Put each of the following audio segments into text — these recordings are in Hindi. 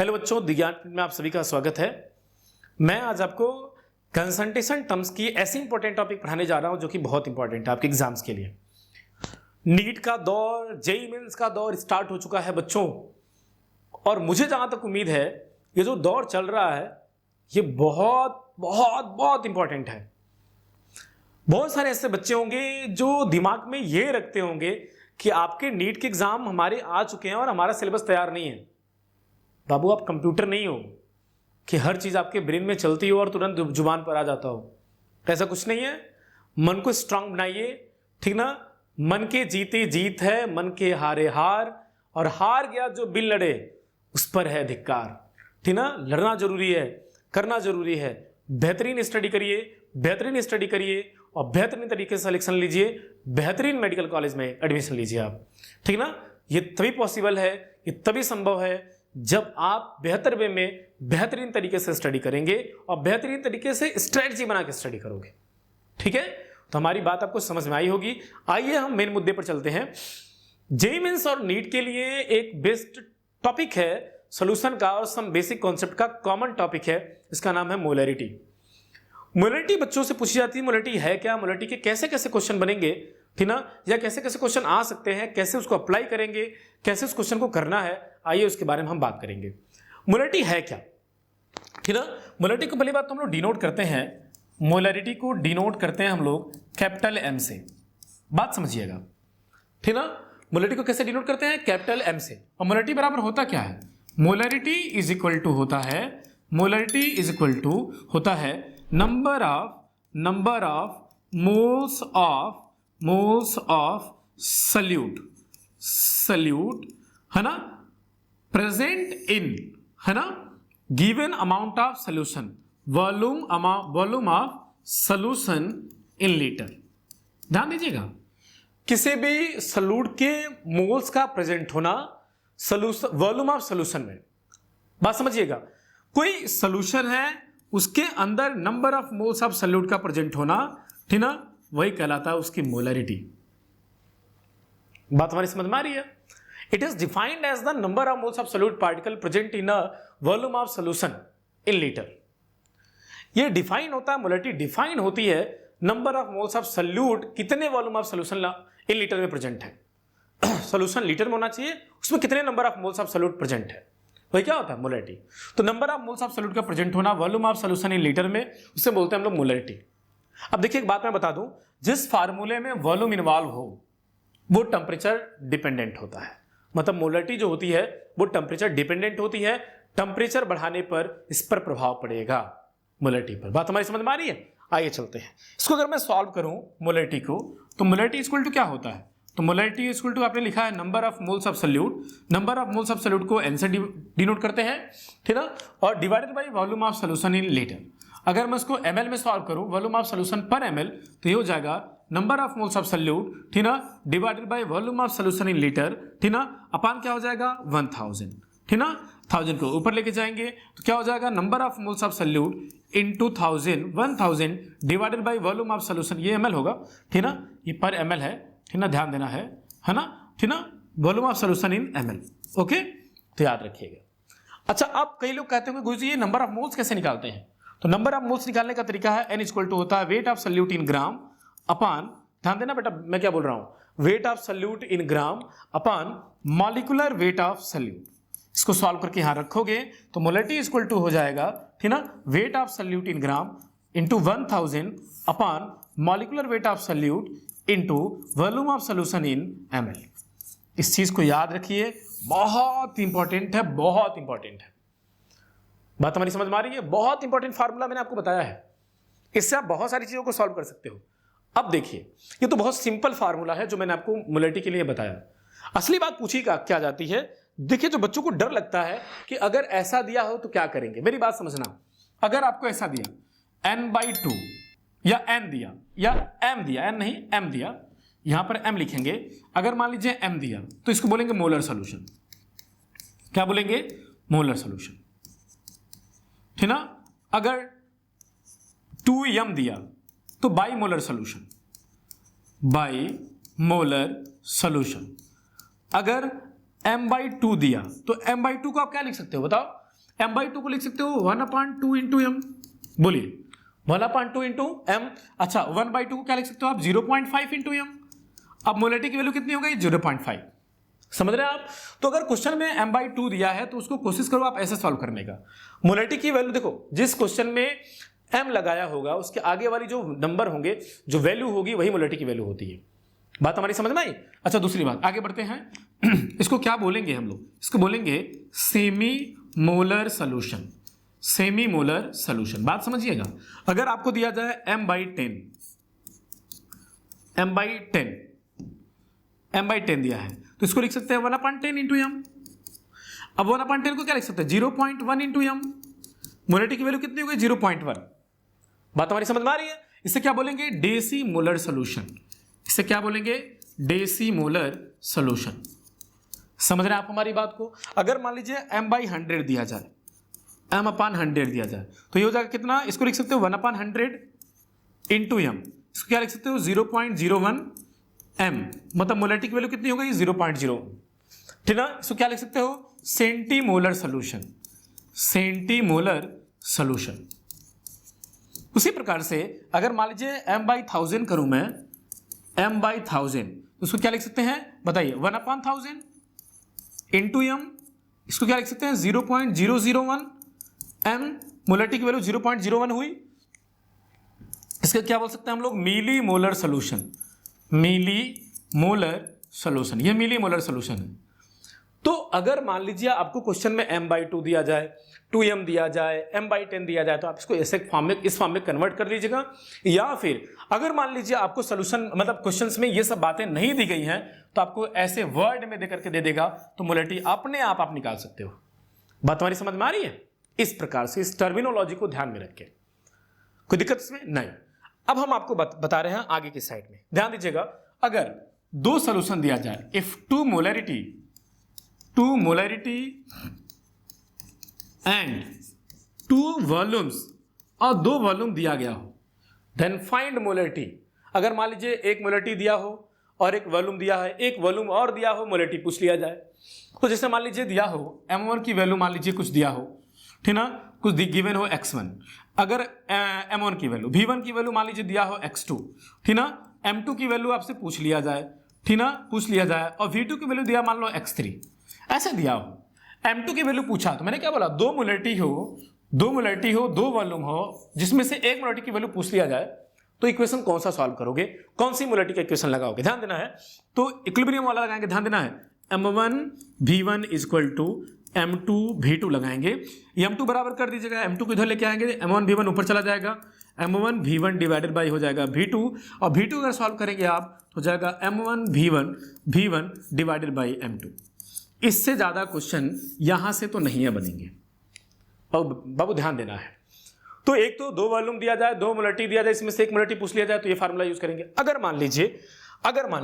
हेलो बच्चों, विज्ञान में आप सभी का स्वागत है। मैं आज आपको कंसंट्रेशन टर्म्स की ऐसी इंपॉर्टेंट टॉपिक पढ़ाने जा रहा हूं जो कि बहुत इंपॉर्टेंट है आपके एग्जाम्स के लिए। नीट का दौर, जेईई मेंस का दौर स्टार्ट हो चुका है बच्चों, और मुझे जहां तक उम्मीद है ये जो दौर चल रहा है ये बहुत बहुत बहुत इंपॉर्टेंट है। बहुत सारे ऐसे बच्चे होंगे जो दिमाग में ये रखते होंगे कि आपके नीट के एग्जाम हमारे आ चुके हैं और हमारा सिलेबस तैयार नहीं है। बाबू, आप कंप्यूटर नहीं हो कि हर चीज आपके ब्रेन में चलती हो और तुरंत जुबान पर आ जाता हो। ऐसा कुछ नहीं है। मन को स्ट्रांग बनाइए, ठीक ना। मन के जीते जीत है, मन के हारे हार, और हार गया जो बिल लड़े उस पर है धिक्कार, ठीक ना। लड़ना जरूरी है, करना जरूरी है। बेहतरीन स्टडी करिए, बेहतरीन स्टडी करिए और बेहतरीन तरीके से सिलेक्शन लीजिए, बेहतरीन मेडिकल कॉलेज में एडमिशन लीजिए आप, ठीक ना। ये तभी पॉसिबल है, ये तभी संभव है जब आप बेहतर वे में बेहतरीन तरीके से स्टडी करेंगे और बेहतरीन तरीके से स्ट्रेटजी बना के स्टडी करोगे, ठीक है। तो हमारी बात आपको समझ में आई होगी। आइए हम मेन मुद्दे पर चलते हैं। जेईई मेंस और नीट के लिए एक बेस्ट टॉपिक है सॉल्यूशन का और सम बेसिक कॉन्सेप्ट का कॉमन टॉपिक है, इसका नाम है मोलैरिटी। मोलैरिटी बच्चों से पूछी जाती है, मोलैरिटी है क्या, मोलैरिटी के कैसे कैसे क्वेश्चन बनेंगे, ठीक ना, या कैसे कैसे क्वेश्चन आ सकते हैं, कैसे उसको अप्लाई करेंगे, कैसे उस क्वेश्चन को करना है, आइए उसके बारे में हम बात करेंगे। मोलैरिटी है क्या, ठीक ना। मोलैरिटी को पहली बात तो हम लोग डिनोट करते हैं, मोलैरिटी को डिनोट करते हैं हम लोग कैपिटल एम से। बात समझिएगा, ठीक ना। मोलैरिटी को कैसे डिनोट करते हैं? कैपिटल एम से। और मोलैरिटी बराबर होता क्या है? मोलैरिटी इज इक्वल टू होता है, मोलैरिटी इज इक्वल टू होता है number of moles of salute, है ना, प्रेजेंट इन, है ना, given amount of solution, volume of solution in litre. ध्यान दीजिएगा, किसी भी सल्यूट के मोल्स का प्रेजेंट होना सोल्यूशन, वॉल्यूम ऑफ सोल्यूशन में। बात समझिएगा, कोई सोल्यूशन है उसके अंदर number of moles of salute का प्रेजेंट होना, ठीक ना, वही कहलाता है उसकी मोलैरिटी। बात हमारी समझ में आ रही है? It is defined as the number of moles of solute particle present in a volume of solution in litre. ये डिफाइन होता है, मोलैरिटी डिफाइन होती है number of moles of solute, कितने volume of solution in litre में प्रेजेंट है। सोल्यूशन लीटर में होना चाहिए, उसमें कितने number of moles of solute present है, वही क्या होता है? मोलैरिटी। तो number of moles of salute का प्रेजेंट होना volume of solution in litre में, उससे बोलते हैं हम लोग मोलैरिटी। अब देखिए एक बात मैं बता दूं, जिस फार्मूले में वॉल्यूम इन्वॉल्व हो वो टेम्परेचर डिपेंडेंट होता है। मतलब मोलैरिटी जो होती है वो टेम्परेचर डिपेंडेंट होती है, टेम्परेचर बढ़ाने पर इस पर प्रभाव पड़ेगा मोलैरिटी पर। बात हमारी समझ में आ रही है? आइए चलते हैं इसको। अगर मैं सॉल्व करूं मोलैरिटी को, तो मोलैरिटी इक्वल टू क्या होता है? तो मोलैरिटी इक्वल टू आपने लिखा है number of moles of salute. Number of moles of salute को एन से डिनोट करते हैं, ठीक ना, और divided by volume of solution in litre. अगर मैं इसको ml में सॉल्व करूं, वॉल्यूम ऑफ सोल्यूशन पर ml, तो ये हो जाएगा number of moles of salute, ठीक ना, divided by volume of solution in litre, ठीक ना, अपान क्या हो जाएगा 1000, ठीक ना। 1000 को ऊपर लेके जाएंगे तो क्या हो जाएगा number of moles of salute into 1000 divided by volume of solution, ये ml होगा, ठीक ना, ये पर ml है, ठीक ना, ध्यान देना है ना, ठीक ना, volume of solution in ml। Okay, तो याद रखिएगा। अच्छा, अब कई लोग कहते हैं गुरुजी ये नंबर ऑफ मोल्स कैसे निकालते हैं? तो नंबर ऑफ मोल्स निकालने का तरीका है, n इक्वल टू होता है वेट ऑफ सल्यूट इन ग्राम अपान, ध्यान देना बेटा मैं क्या बोल रहा हूं, weight of solute in gram upon molecular weight of solute. इसको सॉल्व करके यहां रखोगे तो मोलैरिटी इक्वल टू हो जाएगा, ठीक ना, weight of solute in gram into 1000 upon molecular weight of solute into volume of solution in ml। इस चीज को याद रखिए, बहुत इंपॉर्टेंट है, बहुत इंपॉर्टेंट है। बात हमारी समझ में आ रही है? बहुत इंपॉर्टेंट फार्मूला मैंने आपको बताया है, इससे आप बहुत सारी चीजों को सॉल्व कर सकते हो। अब देखिए, ये तो बहुत सिंपल फार्मूला है जो मैंने आपको मोलैरिटी के लिए बताया। असली बात पूछिएगा क्या जाती है। देखिए, जो बच्चों को डर लगता है कि अगर ऐसा दिया हो तो क्या करेंगे, मेरी बात समझना। अगर आपको ऐसा दिया n/2 या n दिया या m दिया, n नहीं m दिया, यहां पर m लिखेंगे। अगर मान लीजिए m दिया तो इसको बोलेंगे मोलर सोल्यूशन। क्या बोलेंगे? मोलर सोल्यूशन, ठीक ना। अगर 2m दिया तो by molar solution, by molar solution. अगर m/2 दिया तो m/2 को आप क्या लिख सकते हो बताओ? m/2 को लिख सकते हो 1/2 इंटू एम, बोलिए 1/2 इंटू एम। अच्छा 1/2 को क्या लिख सकते हो आप 0.5 इंटू एम। अब मोलरिटी की वैल्यू कितनी हो गई 0.5, समझ रहे हैं आप। तो अगर क्वेश्चन में m/2 दिया है तो उसको कोशिश करो आप ऐसे सॉल्व करने का। मोलरिटी की वैल्यू देखो, जिस क्वेश्चन में m लगाया होगा उसके आगे वाली जो नंबर होंगे, जो वैल्यू होगी वही मोलरिटी की वैल्यू होती है। बात हमारी समझ में आई। अच्छा दूसरी बात, आगे बढ़ते हैं। इसको क्या बोलेंगे हम लोग, इसको बोलेंगे semi molar solution. Semi molar solution, बात समझिएगा। अगर आपको दिया जाए m/10 दिया है तो इसको लिख सकते हैं 1/10 इंटू एम। अब 1/10 को क्या लिख सकते हैं 0.1 इंटू एम। मोलरिटी की वैल्यू कितनी हो गई 0.1। बात हमारी समझ में आ रही है। इसे क्या बोलेंगे डेसी मोलर सोल्यूशन। इसे क्या बोलेंगे डेसी मोलर सोल्यूशन। समझ रहे हैं आप हमारी बात को। अगर मान लीजिए m/100 दिया जाए, m/100 दिया जाए तो ये हो जाएगा कितना, इसको लिख सकते हो 1/100 इंटू एम। इसको क्या लिख सकते हो 0.01 m, मतलब मोलरिटी की वैल्यू कितनी हो गई 0.0, ठीक ना। इसको क्या लिख सकते हो सेंटीमोलर सोल्यूशन। Centimolar solution. उसी प्रकार से अगर मान लीजिए m/1000 करूं मैं, m/1000 तो उसको क्या लिख सकते हैं बताइए 1/1000 इंटू एम। इसको क्या लिख सकते हैं 0.001 m। मोलरिटी की वैल्यू 0.01 हुई। इसका क्या बोल सकते हैं हम लोग मिली मोलर सोल्यूशन। मिली मोलर सोल्यूशन, ये मिली मोलर सोल्यूशन है। तो अगर मान लीजिए आपको क्वेश्चन में m/2 दिया जाए, 2m दिया जाए, m/10 दिया जाए तो आप इसको ऐसे फॉर्म में, इस फॉर्म में कन्वर्ट कर लीजिएगा। या फिर अगर मान लीजिए आपको सोल्यूशन मतलब क्वेश्चंस में ये सब बातें नहीं दी गई हैं तो आपको ऐसे वर्ड में देकर के दे देगा तो मोलरिटी अपने आप निकाल सकते हो। बात हमारी समझ में आ रही है। इस प्रकार से इस टर्मिनोलॉजी को ध्यान में रखें, कोई दिक्कत इसमें नहीं। अब हम आपको बता रहे हैं आगे की साइड में, ध्यान दीजिएगा। अगर दो सोल्यूशन दिया जाए, if two molarity and 2 volumes, और 2 वॉल्यूम दिया गया हो, देन फाइंड मोलरिटी। अगर मान लीजिए एक मोलरिटी दिया हो और एक वॉल्यूम दिया है, एक वॉल्यूम और दिया हो, मोलरिटी पूछ लिया जाए। तो जैसे मान लीजिए दिया हो m1 की वैल्यू, मान लीजिए कुछ दिया हो, ठीक ना, कुछ गिवन हो x1। अगर m1 की वैल्यू, v1 की वैल्यू मान लीजिए दिया हो x2, ठीक ना, m2 की वैल्यू आपसे पूछ लिया जाए, ठीक ना, पूछ लिया जाए, और v2 की वैल्यू दिया मान लो x3, ऐसे दिया हो। m2 की वैल्यू पूछा तो मैंने क्या बोला, दो मोलरिटी हो, दो वॉल्यूम हो, जिसमें से एक मोलरिटी की वैल्यू पूछ लिया जाए, तो इक्वेशन कौन सा सॉल्व करोगे, कौन सी मोलरिटी का इक्वेशन लगाओगे, ध्यान देना है। तो इक्विलिब्रियम वाला लगाएंगे, ध्यान देना है। m1 v1 equal to m2 v2 लगाएंगे। m2 बराबर कर दीजिएगा, m2 को इधर लेके आएंगे, m1 v1 ऊपर चला जाएगा, m1 v1 डिवाइडेड बाई हो जाएगा v2, और v2 अगर सॉल्व करेंगे आप तो हो जाएगा m1 v1 divided by m2। इससे ज़्यादा क्वेश्चन यहाँ से तो नहीं है बनेंगे, और बाबू ध्यान देना है। तो एक तो 2 वॉल्यूम दिया जाए, 2 मोलरिटी दिया जाए, इसमें से एक मोलरिटी पूछ लिया जाए तो ये फार्मूला यूज करेंगे। अगर मान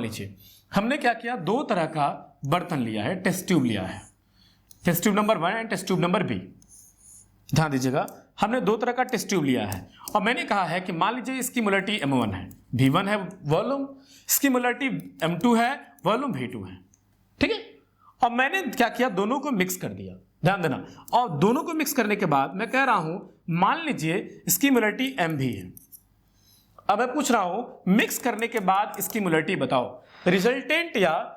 लीजिए हमने क्या किया, 2 तरह का बर्तन लिया है, टेस्ट ट्यूब लिया है, test tube number 1 and test tube number B। ध्यान दीजिएगा, हमने 2 तरह का टेस्ट ट्यूब लिया है और मैंने कहा है कि मान लीजिए इसकी मोलरिटी m1 है, v1 है वॉल्यूम, इसकी मोलरिटी m2 है, वॉल्यूम v2 है, ठीक है। और मैंने क्या किया, दोनों को मिक्स कर दिया, ध्यान देना। और दोनों को मिक्स करने के बाद मैं कह रहा हूं, मान लीजिए इसकी मोलरिटी m भी है। अब मैं पूछ रहा हूं मिक्स करने के बाद इसकी मोलरिटी बताओ, रिजल्टेंट या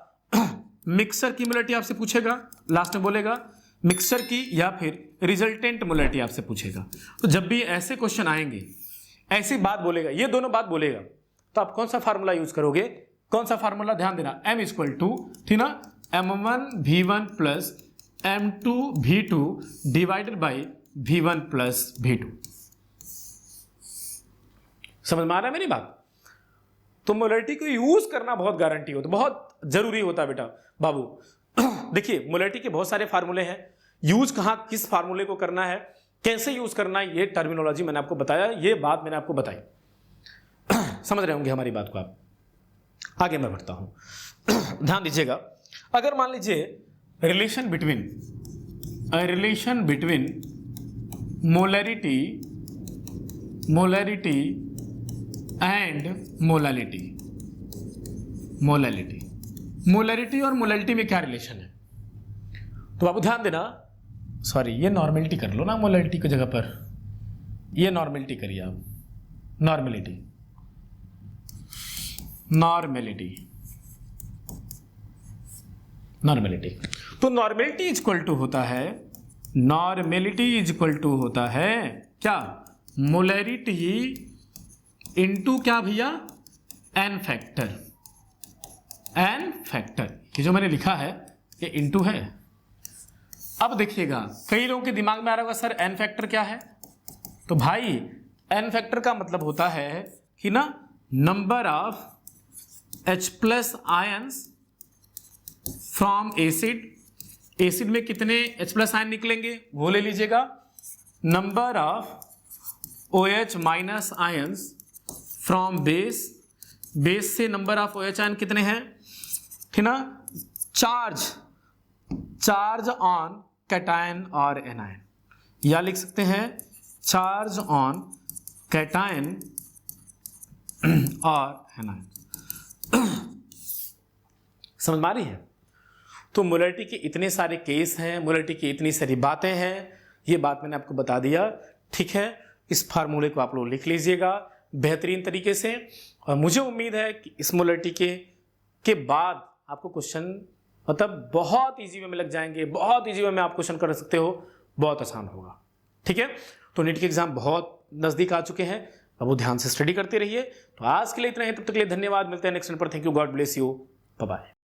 मिक्सर की मोलरिटी आपसे पूछेगा, लास्ट में बोलेगा मिक्सर की या फिर रिजल्टेंट मोलरिटी आपसे पूछेगा। तो जब भी ऐसे क्वेश्चन आएंगे, ऐसी बात बोलेगा, ये दोनों बात बोलेगा, तो आप कौन सा फार्मूला यूज करोगे, कौन सा फार्मूला, ध्यान देना, m इक्वल टू, ठीक ना, m1 v1 plus m2 v2 divided by v1 plus v2। समझ में आ रहा है मेरी बात। तो मोलरिटी को यूज करना बहुत गारंटी होता, बहुत जरूरी होता है बेटा बाबू। देखिए मोलरिटी के बहुत सारे फार्मूले हैं, यूज कहां किस फार्मूले को करना है, कैसे यूज करना है, ये टर्मिनोलॉजी मैंने आपको बताया, ये बात मैंने आपको बताई। समझ रहे होंगे हमारी बात को आप। आगे मैं बढ़ता हूं, ध्यान दीजिएगा। अगर मान लीजिए relation between molarity and molality और मोलैलिटी में क्या रिलेशन है, तो बाबू ध्यान देना। सॉरी ये नॉर्मेलिटी कर लो ना मोलैरिटी की जगह पर, ये नॉर्मेलिटी करिए आप, नॉर्मेलिटी नॉर्मेलिटी नॉर्मेलिटी। तो नॉर्मेलिटी इज इक्वल टू होता है, नॉर्मेलिटी इज इक्वल टू होता है क्या, मोलैरिटी इनटू क्या भैया, एन फैक्टर, एन फैक्टर। ये जो मैंने लिखा है ये इनटू है। अब देखिएगा कई लोगों के दिमाग में आ रहा होगा सर एन फैक्टर क्या है, तो भाई एन फैक्टर का मतलब होता है कि ना number of H plus ions from acid, acid में कितने H प्लस आयन निकलेंगे वो ले लीजिएगा, number of OH minus ions from base, base से नंबर ऑफ OH आयन कितने हैं, ठीक ना, चार्ज ऑन कैटायन और एनायन, या लिख सकते हैं चार्ज ऑन कैटायन और एनायन। समझ में आ रही है। तो मोलैरिटी के इतने सारे केस हैं, मोलैरिटी की इतनी सारी बातें हैं, ये बात मैंने आपको बता दिया, ठीक है। इस फार्मूले को आप लोग लिख लीजिएगा बेहतरीन तरीके से, और मुझे उम्मीद है कि इस मोलैरिटी के बाद आपको क्वेश्चन मतलब बहुत इजी वे में लग जाएंगे, बहुत इजी वे में आप क्वेश्चन कर सकते हो, बहुत आसान होगा, ठीक है। तो नीट के एग्जाम बहुत नजदीक आ चुके हैं, अब वो ध्यान से स्टडी करते रहिए। तो आज के लिए इतना ही, तब तक के लिए धन्यवाद, मिलते हैं नेक्स्ट पर। Thank you, God bless you, bye bye.